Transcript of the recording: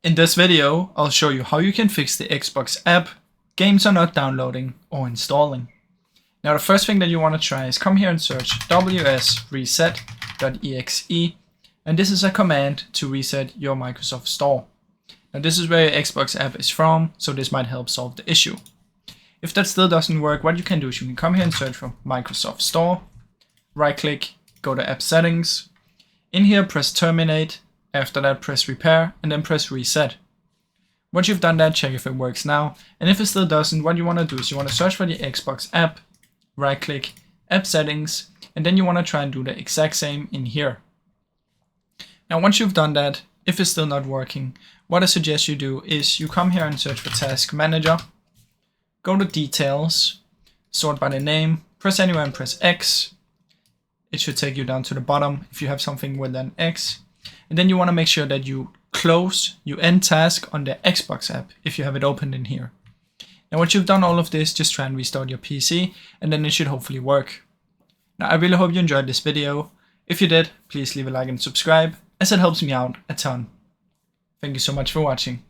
In this video, I'll show you how you can fix the Xbox app games are not downloading or installing. Now the first thing that you want to try is come here and search wsreset.exe, and this is a command to reset your Microsoft Store. Now this is where your Xbox app is from, so this might help solve the issue. If that still doesn't work, what you can do is you can come here and search for Microsoft Store, right click, go to app settings, in here press terminate, after that press repair and then press reset. Once you've done that, check if it works now, and if it still doesn't, what you want to do is you want to search for the Xbox app, right click, app settings, and then you want to try and do the exact same in here. Now once you've done that, if it's still not working, what I suggest you do is you come here and search for Task Manager, go to Details, sort by the name, press anywhere and press X. It should take you down to the bottom if you have something with an X. And then you want to make sure that you end task on the Xbox app if you have it opened in here. Now once you've done all of this, just try and restart your PC and then it should hopefully work. Now I really hope you enjoyed this video. If you did, please leave a like and subscribe, as it helps me out a ton. Thank you so much for watching.